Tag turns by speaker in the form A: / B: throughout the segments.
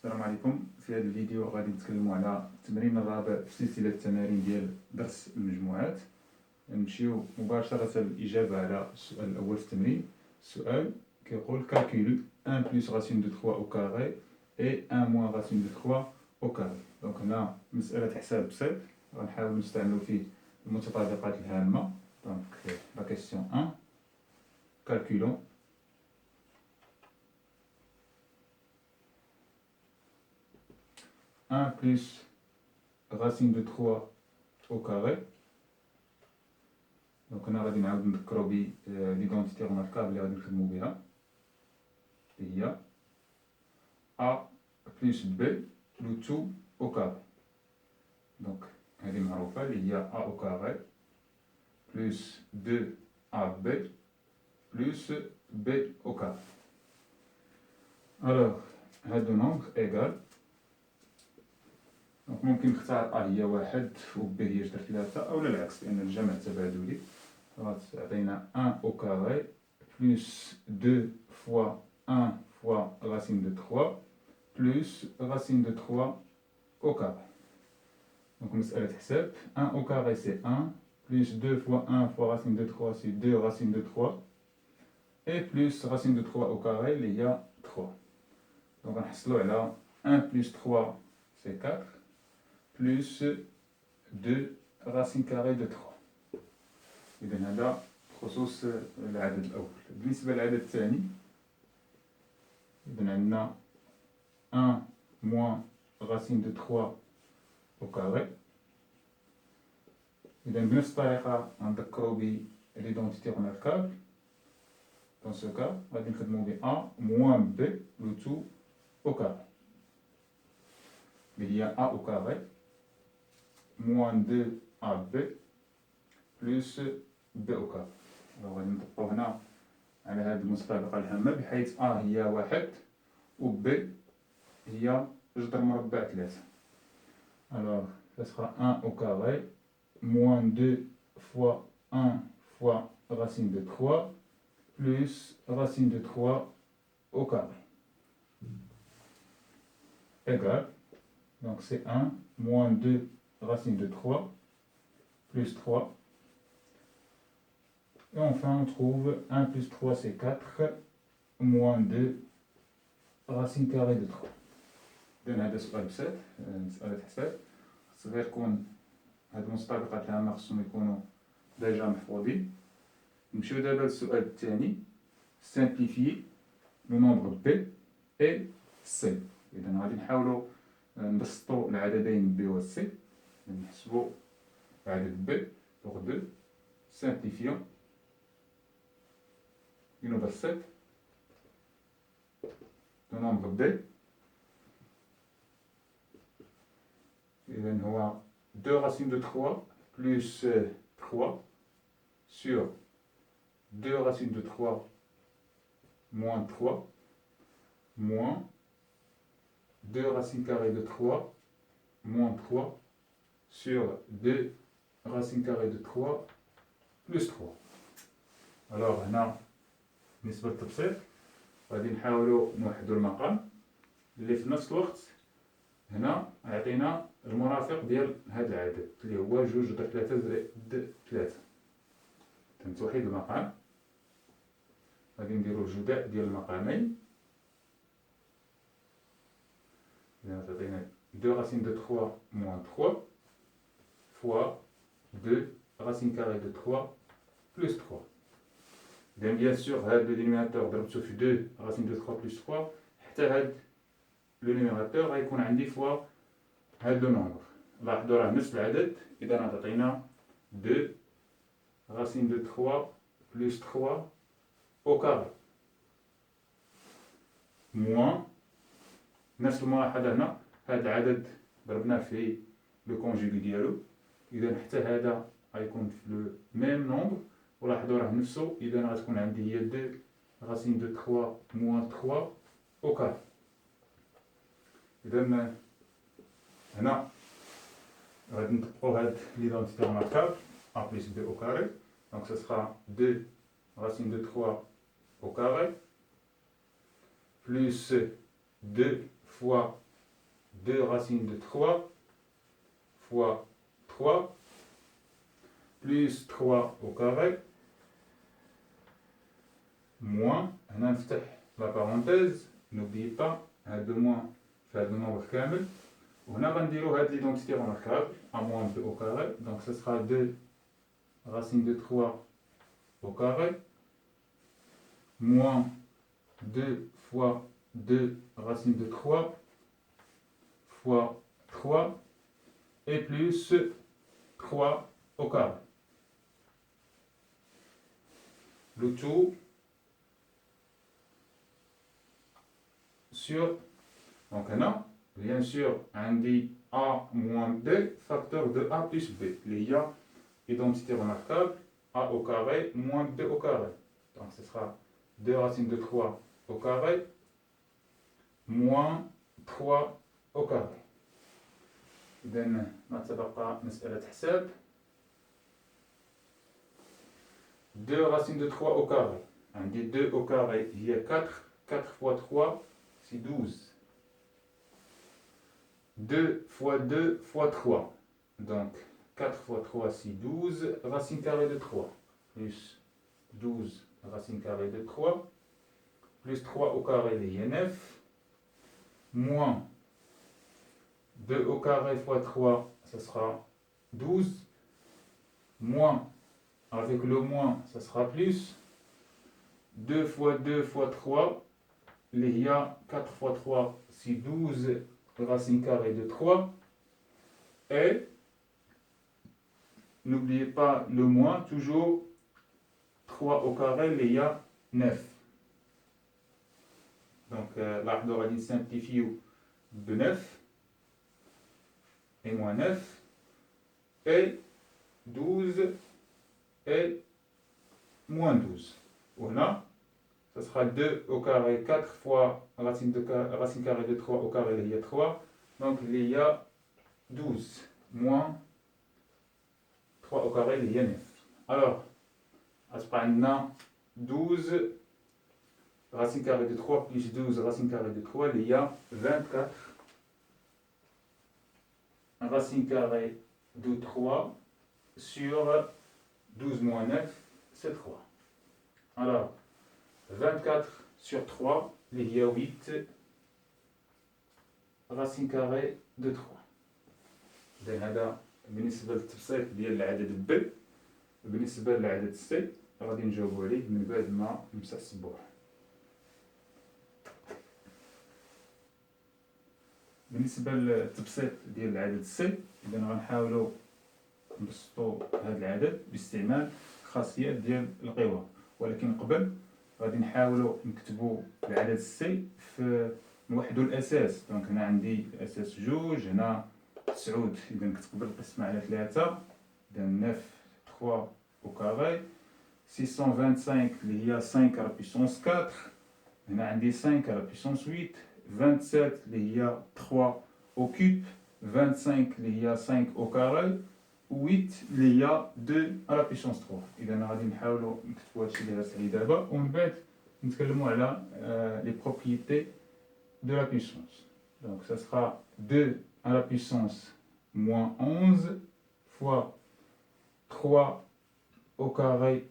A: السلام عليكم. في هذا الفيديو غادي نتكلموا على التمرين الرابع في سلسلة التمارين ديال درس المجموعات. نمشيو مباشرة للإجابة على السؤال الأول في التمرين. السؤال كيقول calcule 1 plus racine de 3 au carré et 1 moins racine de 3 au carré. دونك هنا مسألة حساب بسيط غنحاول نستعملو فيه المتطابقات الهامة. دونك la question 1 calculons 1 plus racine de 3 au carré. Donc هنا غادي نعاود نذكرو ب ليدونتيتي روماركابل اللي غادي نخدمو بها اللي هي A plus B le tout au carré. Donc هذه معروفة اللي هي A au carré plus 2AB plus B au carré. Alors هادو نومبر égal. دونك ممكن نختار A هي 1 و B هي جدر 3 أولا العكس لأن الجمع تبادلي. غتعطينا 1 au carré plus 2 fois 1 fois racine de 3 plus racine de 3 au carré. Donc مسألة حساب 1 au carré c'est 1 plus 2 fois 1 fois racine de 3 c'est 2 racine de 3 et plus racine de 3 au carré اللي هي 3. Donc غنحصلو على 1 plus 3 c'est 4 plus 2 racine carrée de 3. إذن هذا بخصوص العدد الأول. بالنسبة للعدد الثاني إذن عندنا 1 moins racine de 3 au carré. إذن بنفس الطريقة غنذكرو ب l'identité remarquable. Dans ce cas غادي نخدمو ب A moins B le tout au carré. اللي هي A au carré moins 2AB plus B au carré. غادي نطبقو هنا على هاد المتطابقة الهامة بحيث A هي 1 و B هي جذر مربع 3. Alors ça sera 1 au carré moins 2 fois 1 fois racine de 3 plus racine de 3 au carré égal. Donc c'est 1 moins 2 racine de 3 plus 3. Et enfin on trouve 1 plus 3 c'est 4 moins 2 racine carrée de 3. إذن هذا سؤال بسيط مسألة حساب. خص غير يكون هاد المتطابقات الهامة خصهم يكونوا ديجا محفوظين. نمشيو دابا للسؤال الثاني simplifier le nombre B et C. إذن غادي نحاولوا نبسطوا العددين B و C. نحسبوا العدد B pour 2 simplifiant une recette le nombre B. إذن هو 2 racine de 3 plus 3 sur 2 racine de 3 moins 3 moins 2 racine carrée de 3 moins 3 sur 2 racine carrée de 3 plus 3. Alors هنا بالنسبة للتبسيط غادي نحاولوا نوحدوا المقام اللي في نفس الوقت هنا عطينا المرافق ديال هذا العدد اللي هو 2 جذر 3 زائد 3. تنتوحيد المقام غادي نديرو الجداء ديال المقامين. إذا تعطينا 2 racine de 3 moins 3 fois 2 racine carrée de 3 plus 3. Bien sûr هذا le dénominateur ضربته في 2 racine de 3 plus 3 حتى هذا le numérateur غيكون عندي فوا هاد لو نومبر. لاحظوا راه نفس العدد. إذا غتعطينا 2 racine de 3 plus 3 au carré moins نفس الملاحظة هنا هاد العدد ضربناه في لو كونجوغي ديالو. إذا حتى هذا غيكون في لو ميم نومبر ولاحظوا راه نفسو. إذا غتكون عندي هي 2 racine de 3 moins 3 au carré. إذا هنا غادي نطبقو هاد l'identité remarquable A plus B au carré. Donc ce sera 2 racine de 3 au carré plus 2 fois 2 racine de 3 fois 3 plus 3 au carré moins, هنا نفتح la parenthèse, n'oubliez pas, هاد moins في هاد النومبر كامل وهنا غنديرو هاد l'identité remarquable à moins 2 au carré, donc ce sera 2 racine de 3 au carré moins 2 fois 2 racine de 3 fois 3 et plus 3 au carré. Le tout sur, donc là, bien sûr, on dit A moins B, facteur de A plus B. Il y a identité remarquable, A au carré moins B au carré. Donc ce sera 2 racines de 3 au carré moins 3 au carré. إذا ما تبقى مسألة حساب 2 racines de 3 au carré. On dit 2 au carré, il y a 4. 4 fois 3, c'est 12. 2 fois 2 fois 3. Donc 4 fois 3, c'est 12. Racine carrée de 3. Plus 12 racine carrée de 3. Plus 3 au carré, il y a 9. Moins 2 au carré fois 3, ce sera 12. Moins, avec le moins, ce sera plus. 2 fois 2 fois 3, il y a 4 fois 3, c'est 12 racine carrée de 3. Et, n'oubliez pas le moins, toujours 3 au carré, il y a 9. Donc, là, on va simplifier de 9 et moins 9 et 12 et moins 12. On a, ça sera 2 au carré, 4 fois racine carrée de 3 au carré, il y a 3. Donc il y a 12 moins 3 au carré, il y a 9. Alors, on a 12 racine carrée de 3 plus 12 racine carrée de 3, il y a 24 racine carrée de 3 sur 12 moins 9, c'est 3. Alors, 24 sur 3, il y a 8 racine carrée de 3. إذن هذا بالنسبة للتبسيط ديال العدد ب. بالنسبة للعدد سي غادي نجاوبو عليه من بعد ما نمسح السبورة. بالنسبة للتبسيط ديال العدد سي، إذن غنحاولو نبسطو هذا العدد باستعمال خاصيات ديال القوى، ولكن قبل غادي نحاولو نكتبو العدد سي في نوحدو الاساس. دونك هنا عندي الاساس جوج، هنا 9، اذا نكتب القسمة على 3، اذا 9 3 au carré. 625 اللي هي 5 à la puissance 4، هنا عندي 5 à la puissance 8. 27 اللي هي 3 au cube. 25 اللي هي 5 au carré. 8 اللي هي 2 à la puissance 3. إذا غادي نحاولوا نكتبوا هادشي اللي غنسالي دابا، ومن بعد نتكلموا على les propriétés de la puissance. Donc ça sera 2 à la puissance moins 11 fois 3 au carré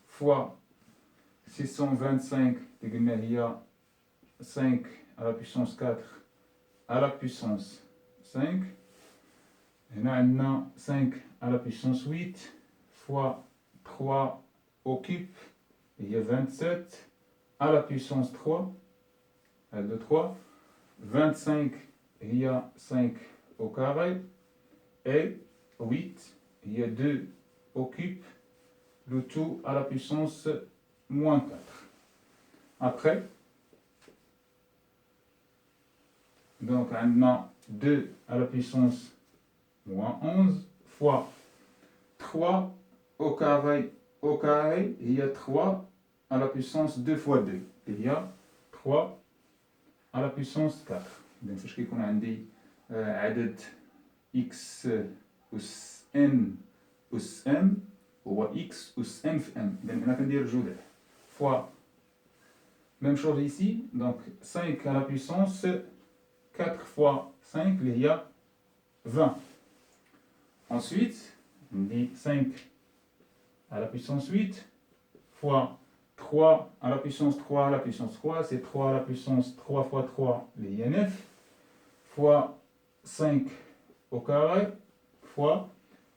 A: fois 625 قلنا هي 5 à la puissance 4 à la puissance 5. هنا عندنا 5 à la puissance 8 fois 3 au cube, il y a 27 à la puissance 3, de 3. 25, il y a 5 au carré, et 8, il y a 2 au cube, le tout à la puissance moins 4. Après, donc on a 2 à la puissance moins 11 fois 3 au carré, il y a 3 à la puissance 2 fois 2, il y a 3 à la puissance 4. إذا فاش كيكون عندي عدد x أس n أس m هو x أس n في m، إذا هنا كندير جذر فوا Même chose ici, donc 5 à la puissance 4 fois 5, il y a 20. Ensuite, on dit 5 à la puissance 8 fois 3 à la puissance 3 à la puissance 3, c'est 3 à la puissance 3 fois 3, il y a 9, fois 5 au carré, fois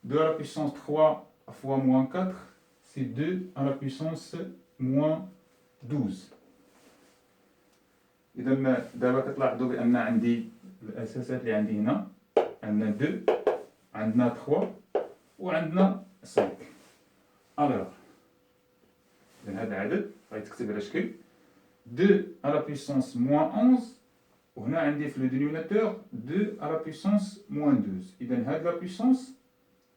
A: 2 à la puissance 3 fois moins 4, c'est 2 à la puissance moins 12. إذا دابا كتلاحظوا بأن عندي الأساسات اللي عندي هنا عندنا 2 عندنا 3 وعندنا 5. ألوغ إذا هذا العدد غيتكتب على شكل 2 à la puissance moins 11 وهنا عندي في لو دينوميناتور 2 à la puissance moins 12. إذا هاد لا puissance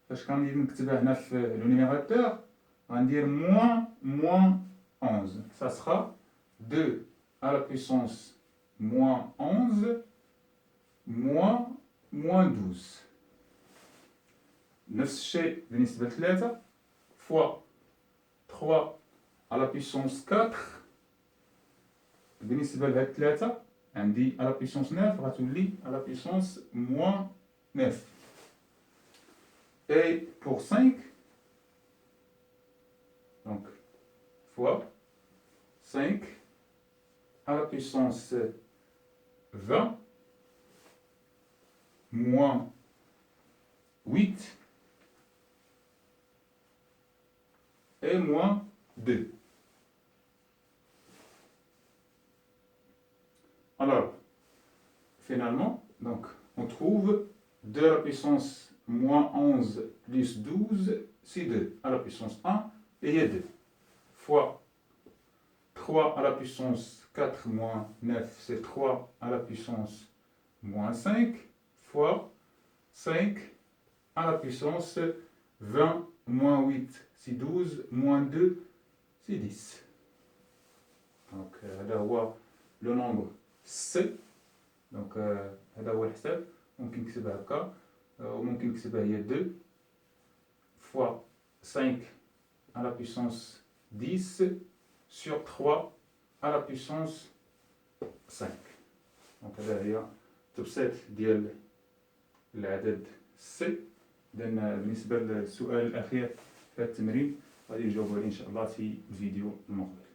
A: فاش كنجي نكتبها هنا في لو نيميراتور غندير moins 11. Ça sera 2 à la puissance moins 11 moins 12. نفس الشيء بالنسبة ل 3 fois 3 à la puissance 4 بالنسبة لهاد 3 عندي à la puissance 9 غتولي à la puissance moins 9. Et pour 5, donc fois 5 à la puissance 20 moins 8 et moins 2. Alors, finalement, donc, on trouve 2 à la puissance moins 11 plus 12, c'est 2 à la puissance 1, et il y a 2. Fois 3 à la puissance 4 moins 9, c'est 3 à la puissance moins 5, fois 5 à la puissance 20 moins 8, c'est 12, moins 2, c'est 10. Donc, هذا هو le nombre C. Donc, هذا هو الحساب. ممكن نكتبها هكا وممكن نكتبها هي 2 fois 5 à la puissance 10 sur 3 à la puissance 5. Donc هذا هي تبسيط ديال العدد C. إذا بالنسبة للسؤال الأخير في التمرين غادي نجاوبو عليه إن شاء الله في الفيديو المقبل.